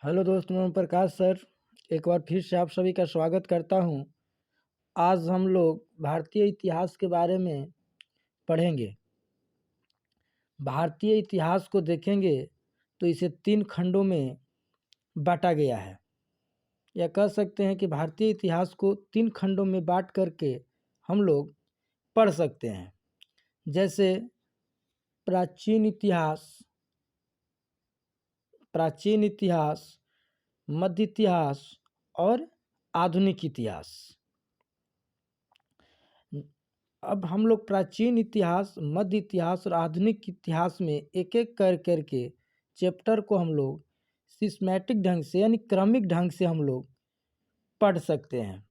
Hello दोस्त, मैं प्रकाश sir एक बार फिर से आप सभी का स्वागत करता हूं। आज हम लोग भारतीय इतिहास के बारे में पढ़ेंगे। भारतीय इतिहास को देखेंगे तो इसे 3 खंडों में बांटा गया है। या कह सकते हैं कि भारतीय इतिहास को 3 खंडों में बांट करके हम लोग पढ़ सकते हैं। जैसे प्राचीन इतिहास, मध्य इतिहास और आधुनिक इतिहास। अब हम लोग प्राचीन इतिहास, मध्य इतिहास और आधुनिक इतिहास में एक एक करके चैप्टर को हम लोग सिस्टमैटिक ढंग से यानी क्रमिक ढंग से हम लोग पढ़ सकते हैं।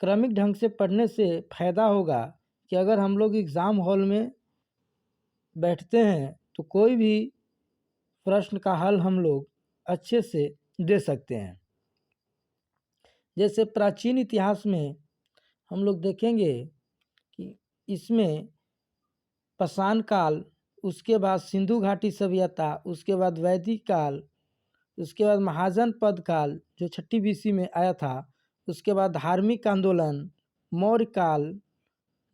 क्रमिक ढंग से पढ़ने से फ़ायदा होगा कि अगर हम लोग एग्ज़ाम हॉल में बैठते हैं तो कोई भी प्रश्न का हल हम लोग अच्छे से दे सकते हैं। जैसे प्राचीन इतिहास में हम लोग देखेंगे कि इसमें पाषाण काल, उसके बाद सिंधु घाटी सभ्यता, उसके बाद वैदिक काल, उसके बाद महाजनपद काल जो 6ठी BC में आया था, उसके बाद धार्मिक आंदोलन, मौर्य काल,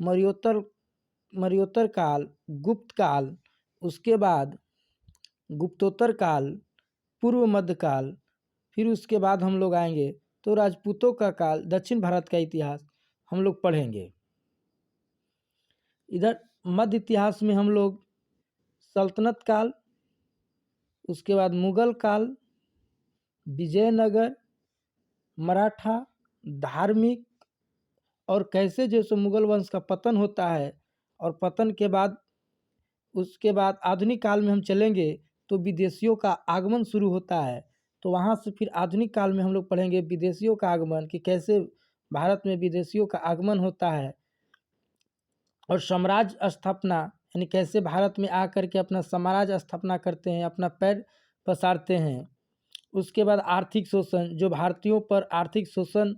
मर्योत्तर काल, गुप्त काल, उसके बाद गुप्तोत्तर काल, पूर्व मध्य काल, फिर उसके बाद हम लोग आएंगे तो राजपूतों का काल, दक्षिण भारत का इतिहास हम लोग पढ़ेंगे। इधर मध्य इतिहास में हम लोग सल्तनत काल, उसके बाद मुगल काल, विजयनगर, मराठा, धार्मिक और कैसे जैसे मुगल वंश का पतन होता है और पतन के बाद उसके बाद आधुनिक काल में हम चलेंगे तो विदेशियों का आगमन शुरू होता है। तो वहाँ से फिर आधुनिक काल में हम लोग पढ़ेंगे विदेशियों का आगमन, कि कैसे भारत में विदेशियों का आगमन होता है और साम्राज्य स्थापना, यानी कैसे भारत में आकर के अपना साम्राज्य स्थापना करते हैं, अपना पैर पसारते हैं। उसके बाद आर्थिक शोषण, जो भारतीयों पर आर्थिक शोषण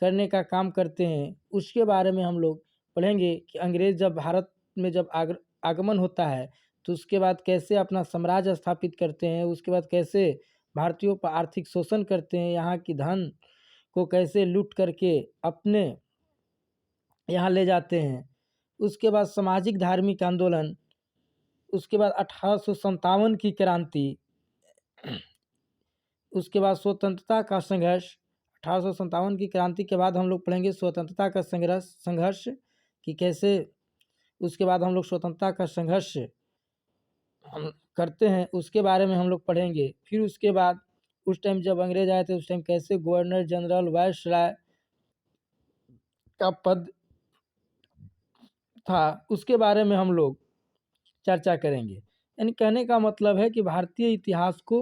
करने का काम करते हैं, उसके बारे में हम लोग पढ़ेंगे कि अंग्रेज़ जब भारत में जब आगमन होता है तो उसके बाद कैसे अपना साम्राज्य स्थापित करते हैं, उसके बाद कैसे भारतीयों पर आर्थिक शोषण करते हैं, यहाँ की धन को कैसे लूट करके अपने यहाँ ले जाते हैं। उसके बाद सामाजिक धार्मिक आंदोलन, उसके बाद 1857 की क्रांति, उसके बाद स्वतंत्रता का संघर्ष। 1857 की क्रांति के बाद हम लोग पढ़ेंगे स्वतंत्रता का संघर्ष कि कैसे उसके बाद हम लोग स्वतंत्रता का संघर्ष हम करते हैं, उसके बारे में हम लोग पढ़ेंगे। फिर उसके बाद उस टाइम जब अंग्रेज आए थे उस टाइम कैसे गवर्नर जनरल, वायसराय का पद था, उसके बारे में हम लोग चर्चा करेंगे। यानी कहने का मतलब है कि भारतीय इतिहास को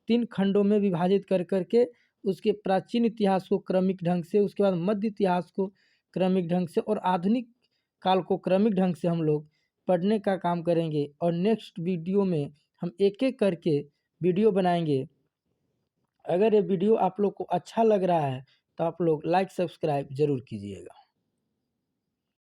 3 खंडों में विभाजित कर करके उसके प्राचीन इतिहास को क्रमिक ढंग से, उसके बाद मध्य इतिहास को क्रमिक ढंग से और आधुनिक काल को क्रमिक ढंग से हम लोग पढ़ने का काम करेंगे। और नेक्स्ट वीडियो में हम एक एक करके वीडियो बनाएंगे। अगर ये वीडियो आप लोग को अच्छा लग रहा है तो आप लोग लाइक सब्सक्राइब ज़रूर कीजिएगा।